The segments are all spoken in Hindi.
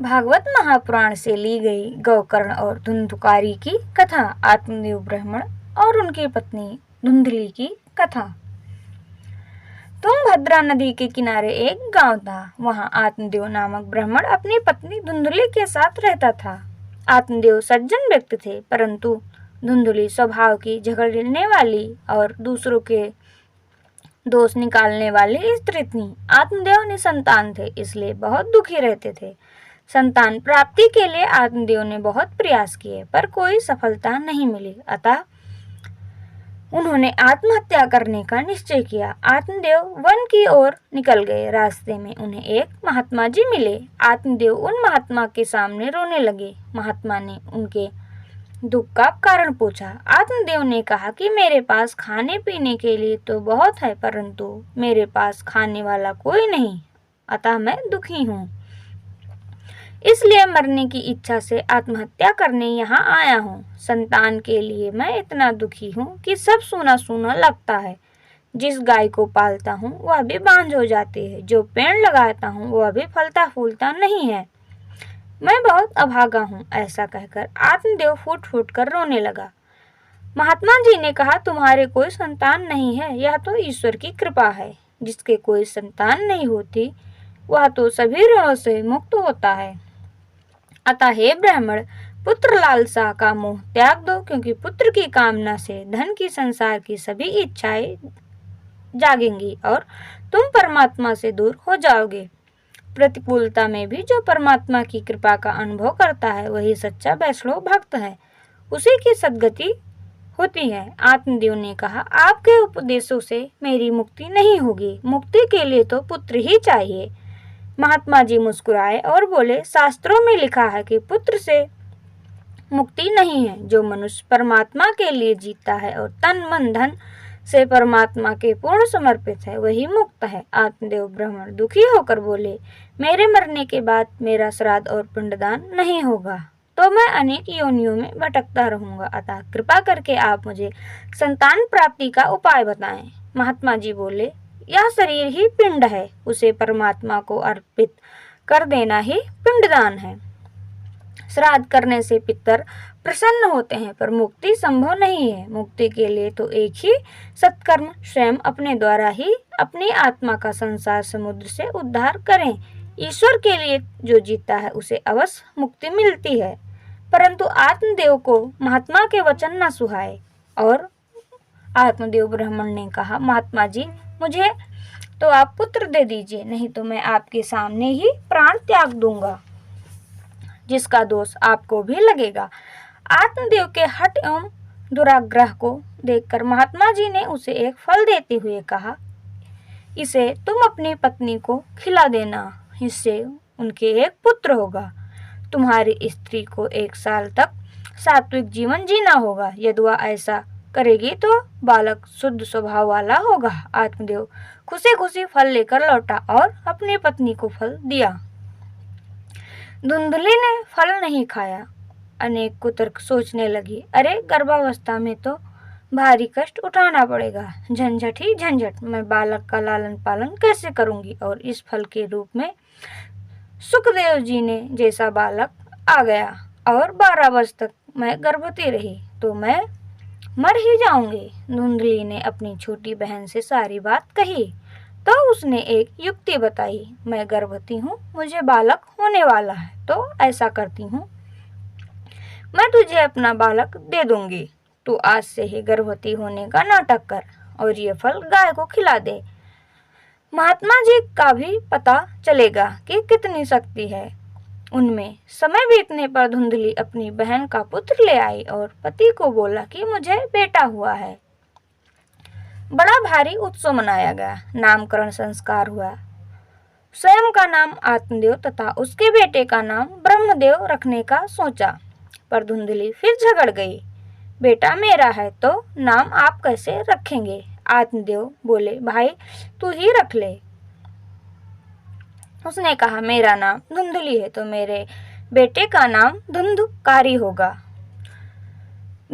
भागवत महापुराण से ली गई गौकर्ण और धुंधुकारी की कथा। आत्मदेव ब्राह्मण और उनकी पत्नी धुंधली की कथा। तुंगभद्रा नदी के किनारे एक गांव था। वहां आत्मदेव नामक ब्राह्मण अपनी पत्नी धुंधली के साथ रहता था। आत्मदेव सज्जन व्यक्ति थे, परंतु धुंधली स्वभाव की झगड़ने वाली और दूसरों के दोष निकालने वाली स्त्री थी। आत्मदेव निसंतान थे, इसलिए बहुत दुखी रहते थे। संतान प्राप्ति के लिए आत्मदेव ने बहुत प्रयास किए, पर कोई सफलता नहीं मिली। अतः उन्होंने आत्महत्या करने का निश्चय किया। आत्मदेव वन की ओर निकल गए। रास्ते में उन्हें एक महात्मा जी मिले। आत्मदेव उन महात्मा के सामने रोने लगे। महात्मा ने उनके दुख का कारण पूछा। आत्मदेव ने कहा कि मेरे पास खाने पीने के लिए तो बहुत है, परंतु मेरे पास खाने वाला कोई नहीं, अतः मैं दुखी हूँ। इसलिए मरने की इच्छा से आत्महत्या करने यहाँ आया हूँ। संतान के लिए मैं इतना दुखी हूँ कि सब सूना सूना लगता है। जिस गाय को पालता हूँ वह भी बांझ हो जाती है। जो पेड़ लगाता हूँ वह भी फलता फूलता नहीं है। मैं बहुत अभागा हूँ। ऐसा कहकर आत्मदेव फूट फूट कर रोने लगा। महात्मा जी ने कहा, तुम्हारे कोई संतान नहीं है, यह तो ईश्वर की कृपा है। जिसके कोई संतान नहीं होती वह तो सभी ऋणों से मुक्त होता है। अतः हे ब्राह्मण, पुत्र लालसा का मोह त्याग दो, क्योंकि पुत्र की कामना से धन की संसार की सभी इच्छाएं जागेंगी और तुम परमात्मा से दूर हो जाओगे। प्रतिकूलता में भी जो परमात्मा की कृपा का अनुभव करता है वही सच्चा वैष्णव भक्त है। उसी की सद्गति होती है। आत्मदेव ने कहा, आपके उपदेशों से मेरी मुक्ति नहीं होगी। मुक्ति के लिए तो पुत्र ही चाहिए। महात्मा जी मुस्कुराए और बोले, शास्त्रों में लिखा है कि पुत्र से मुक्ति नहीं है। जो मनुष्य परमात्मा के लिए जीता है और तन मन धन से परमात्मा के पूर्ण समर्पित है वही मुक्त है। आत्मदेव ब्राह्मण दुखी होकर बोले, मेरे मरने के बाद मेरा श्राद्ध और पिंडदान नहीं होगा तो मैं अनेक योनियों में भटकता रहूंगा। अतः कृपा करके आप मुझे संतान प्राप्ति का उपाय बताएं। महात्मा जी बोले, यह शरीर ही पिंड है, उसे परमात्मा को अर्पित कर देना ही पिंडदान है। श्राद्ध करने से पितर प्रसन्न होते हैं, पर मुक्ति संभव नहीं है। मुक्ति के लिए तो एक ही सत्कर्म, स्वयं अपने द्वारा ही अपनी आत्मा का संसार समुद्र से उद्धार करें। ईश्वर के लिए जो जीता है उसे अवश्य मुक्ति मिलती है। परंतु आत्मदेव को महात्मा के वचन न सुहाए और आत्मदेव ब्राह्मण ने कहा, महात्मा जी, मुझे तो आप पुत्र दे दीजिए, नहीं तो मैं आपके सामने ही प्राण त्याग दूंगा, जिसका दोष आपको भी लगेगा। आत्मदेव के हठ एवं दुराग्रह को देखकर महात्मा जी ने उसे एक फल देते हुए कहा, इसे तुम अपनी पत्नी को खिला देना, इससे उनके एक पुत्र होगा। तुम्हारी स्त्री को 1 साल तक सात्विक जीवन जीना होगा। यदि वह ऐसा करेगी तो बालक शुद्ध स्वभाव वाला होगा। आत्मदेव खुशी खुशी फल लेकर लौटा और अपनी पत्नी को फल दिया। धुंधली ने फल नहीं खाया। अनेक कुतर्क सोचने लगी, अरे गर्भावस्था में तो भारी कष्ट उठाना पड़ेगा, झंझट ही झंझट। मैं बालक का लालन पालन कैसे करूंगी? और इस फल के रूप में सुखदेव जी ने जैसा बालक आ गया और 12 वर्ष तक मैं गर्भवती रही तो मैं मर ही जाऊंगी। धुंधली ने अपनी छोटी बहन से सारी बात कही तो उसने एक युक्ति बताई, मैं गर्भवती हूँ, मुझे बालक होने वाला है, तो ऐसा करती हूँ, मैं तुझे अपना बालक दे दूंगी। तू आज से ही गर्भवती होने का नाटक कर और ये फल गाय को खिला दे। महात्मा जी का भी पता चलेगा कि कितनी शक्ति है उनमें। समय बीतने पर धुंधली अपनी बहन का पुत्र ले आई और पति को बोला कि मुझे बेटा हुआ है। बड़ा भारी उत्सव मनाया गया। नामकरण संस्कार हुआ। स्वयं का नाम आत्मदेव तथा उसके बेटे का नाम ब्रह्मदेव रखने का सोचा, पर धुंधली फिर झगड़ गई। बेटा मेरा है तो नाम आप कैसे रखेंगे? आत्मदेव बोले, भाई तू ही रख ले। उसने कहा, मेरा नाम धुंधली है तो मेरे बेटे का नाम धुंधुकारी होगा।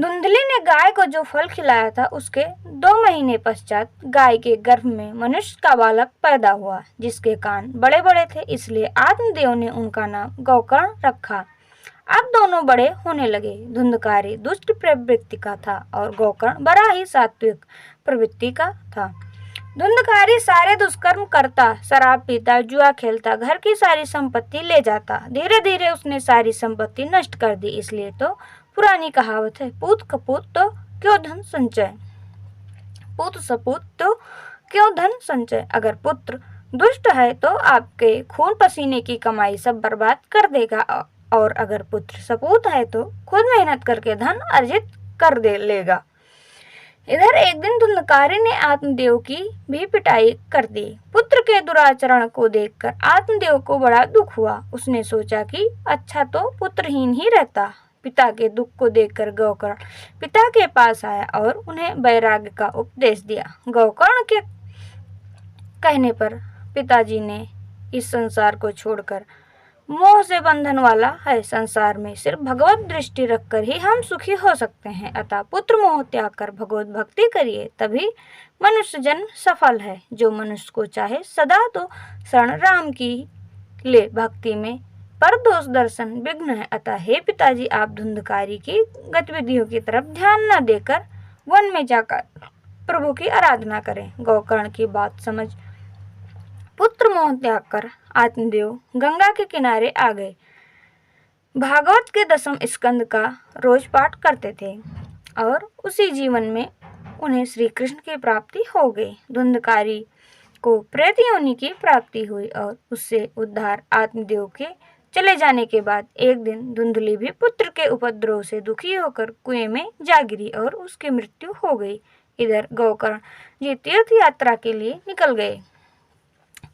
धुंधली ने गाय को जो फल खिलाया था उसके 2 महीने पश्चात गाय के गर्भ में मनुष्य का बालक पैदा हुआ, जिसके कान बड़े बड़े थे, इसलिए आत्मदेव ने उनका नाम गोकर्ण रखा। अब दोनों बड़े होने लगे। धुंधकारी दुष्ट प्रवृत्ति का था और गोकर्ण बड़ा ही सात्विक प्रवृत्ति का था। धुंधकारी सारे दुष्कर्म करता, शराब पीता, जुआ खेलता, घर की सारी संपत्ति ले जाता। धीरे धीरे उसने सारी संपत्ति नष्ट कर दी। इसलिए तो पुरानी कहावत है, पूत कपूत तो क्यों धन संचय, पूत सपूत तो क्यों धन संचय। अगर पुत्र दुष्ट है तो आपके खून पसीने की कमाई सब बर्बाद कर देगा, और अगर पुत्र सपूत है तो खुद मेहनत करके धन अर्जित कर दे लेगा। इधर एक दिन धुंधकारी ने आत्मदेव की भी पिटाई कर दी। पुत्र के दुराचरण को देखकर आत्मदेव को बड़ा दुख हुआ। उसने सोचा कि अच्छा तो पुत्रहीन ही रहता। पिता के दुख को देखकर गोकर्ण पिता के पास आया और उन्हें वैराग्य का उपदेश दिया। गोकर्ण के कहने पर पिताजी ने इस संसार को छोड़कर, मोह से बंधन वाला है संसार में सिर्फ भगवत दृष्टि रखकर ही हम सुखी हो सकते हैं, अतः पुत्र मोह त्याग कर भगवत भक्ति करिए, तभी मनुष्य जन्म सफल है। जो मनुष्य को चाहे सदा तो शरण राम की ले भक्ति में, पर दोष दर्शन विघ्न है। अतः हे पिताजी, आप धुंधकारी की गतिविधियों की तरफ ध्यान न देकर वन में जाकर प्रभु की आराधना करें। गोकर्ण की बात समझ पुत्र मोह त्याग कर आत्मदेव गंगा के किनारे आ गए। भागवत के 10वें स्कंद का रोज पाठ करते थे और उसी जीवन में उन्हें श्री कृष्ण की प्राप्ति हो गई। धुंधकारी को प्रेत योनि की प्राप्ति हुई और उससे उद्धार आत्मदेव के चले जाने के बाद एक दिन धुंधली भी पुत्र के उपद्रव से दुखी होकर कुएं में जा गिरी और उसकी मृत्यु हो गई। इधर गोकर्ण जी तीर्थ यात्रा के लिए निकल गए।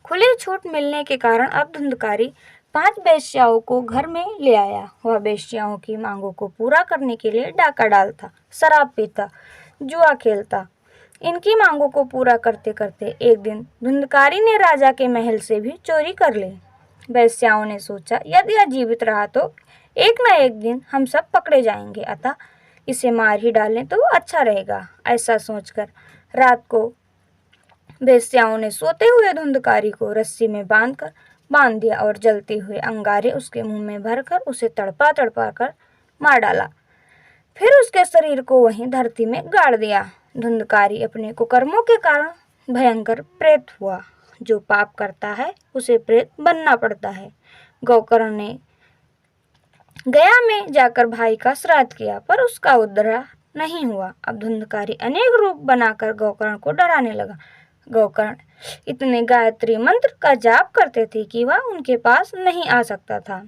खुली छूट मिलने के कारण अब धुंधकारी 5 वेश्याओं को घर में ले आया। वह वेश्याओं की मांगों को पूरा करने के लिए डाका डालता, शराब पीता, जुआ खेलता। इनकी मांगों को पूरा करते करते एक दिन धुंधकारी ने राजा के महल से भी चोरी कर ली। वेश्याओं ने सोचा, यदि यह जीवित रहा तो एक न एक दिन हम सब पकड़े जाएंगे, अतः इसे मार ही डालें तो अच्छा रहेगा। ऐसा सोचकर रात को वेश्याओं ने सोते हुए धुंधकारी को रस्सी में बांध दिया और जलते हुए अंगारे उसके मुंह में भरकर उसे तड़पा तड़पा कर मार डाला। फिर उसके शरीर को वहीं धरती में गाड़ दिया। धुंधकारी अपने कुकर्मों के कारण भयंकर प्रेत हुआ। जो पाप करता है उसे प्रेत बनना पड़ता है। गोकर्ण ने गया में जाकर भाई का श्राद्ध किया, पर उसका उद्धार नहीं हुआ। अब धुंधकारी अनेक रूप बनाकर गोकर्ण को डराने लगा। गोकर्ण इतने गायत्री मंत्र का जाप करते थे कि वह उनके पास नहीं आ सकता था।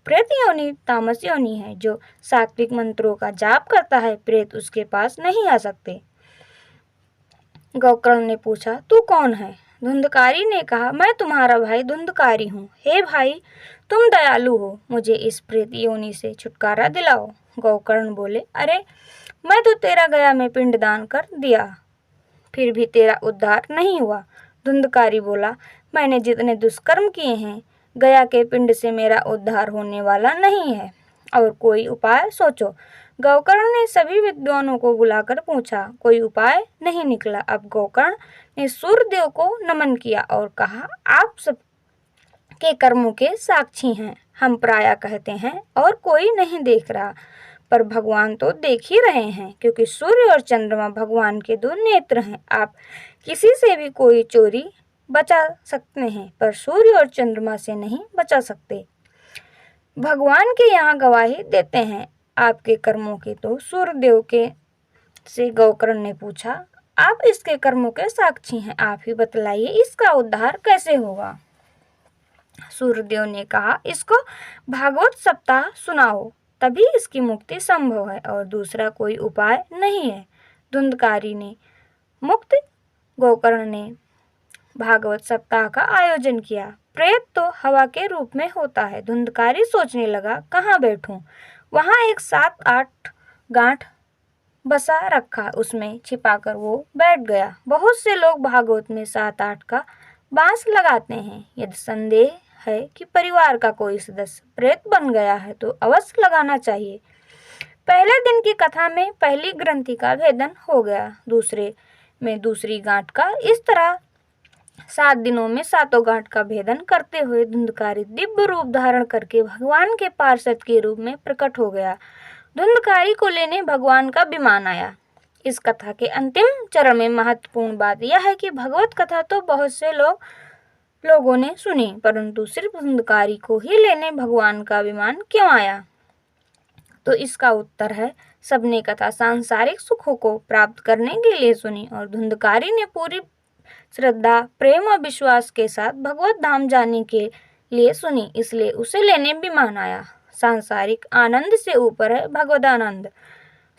प्रेत योनि तामस योनि है। जो सात्विक मंत्रों का जाप करता है, प्रेत उसके पास नहीं आ सकते। गोकर्ण ने पूछा, तू कौन है? धुंधकारी ने कहा, मैं तुम्हारा भाई धुंधकारी हूँ। हे भाई, तुम दयालु हो, मुझे इस प्रेत योनि से छुटकारा दिलाओ। गोकर्ण बोले, अरे मैं तो तेरा गया में पिंडदान कर दिया, फिर भी तेरा उद्धार नहीं हुआ। धुंधकारी बोला, मैंने जितने दुष्कर्म किए हैं, गया के पिंड से मेरा उद्धार होने वाला नहीं है, और कोई उपाय सोचो। गोकर्ण ने सभी विद्वानों को बुलाकर पूछा, कोई उपाय नहीं निकला। अब गोकर्ण ने सूर्यदेव को नमन किया और कहा, आप सब के कर्मों के साक्षी हैं। हम प्रायः कहते हैं और कोई नहीं देख रहा, पर भगवान तो देख ही रहे हैं, क्योंकि सूर्य और चंद्रमा भगवान के 2 नेत्र हैं। आप किसी से भी कोई चोरी बचा सकते हैं, पर सूर्य और चंद्रमा से नहीं बचा सकते। भगवान के यहाँ गवाही देते हैं आपके कर्मों की। तो सूर्यदेव के से गोकर्ण ने पूछा, आप इसके कर्मों के साक्षी हैं, आप ही बतलाइए इसका उद्धार कैसे होगा। सूर्यदेव ने कहा, इसको भागवत सप्ताह सुनाओ, तभी इसकी मुक्ति संभव है, और दूसरा कोई उपाय नहीं है। धुंधकारी ने मुक्त गोकर्ण ने भागवत सप्ताह का आयोजन किया। प्रेत तो हवा के रूप में होता है। धुंधकारी सोचने लगा, कहाँ बैठूं? वहां एक 7-8 गांठ बसा रखा, उसमें छिपाकर वो बैठ गया। बहुत से लोग भागवत में 7-8 का बांस लगाते हैं। यदि संदेह है कि परिवार का कोई सदस्य प्रेत बन गया है तो अवश्य लगाना चाहिए। पहले दिन की कथा में पहली ग्रंथि का भेदन हो गया, दूसरे में दूसरी गांठ का। इस तरह 7 दिनों में सातों गांठ का भेदन करते हुए धुंधकारी दिव्य रूप धारण करके भगवान के पार्षद के रूप में प्रकट हो गया। धुंधकारी को लेने भगवान का विमान आया। इस कथा के अंतिम चरण में महत्वपूर्ण बात यह है कि भगवत कथा तो बहुत से लोगों ने सुनी, परंतु सिर्फ धुंधकारी को ही लेने भगवान का विमान क्यों आया? तो इसका उत्तर है, सबने कथा सांसारिक सुखों को प्राप्त करने के लिए सुनी और धुंधकारी ने पूरी श्रद्धा, प्रेम और विश्वास के साथ भगवत धाम जाने के लिए सुनी, इसलिए उसे लेने विमान आया। सांसारिक आनंद से ऊपर है भगवद आनंद।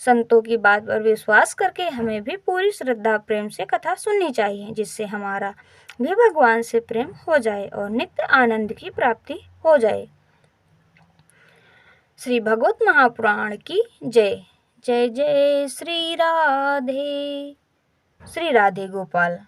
संतों की बात पर विश्वास करके हमें भी पूरी श्रद्धा प्रेम से कथा सुननी चाहिए, जिससे हमारा भी भगवान से प्रेम हो जाए और नित्य आनंद की प्राप्ति हो जाए। श्री भगवत महापुराण की जय। जय जय श्री राधे गोपाल।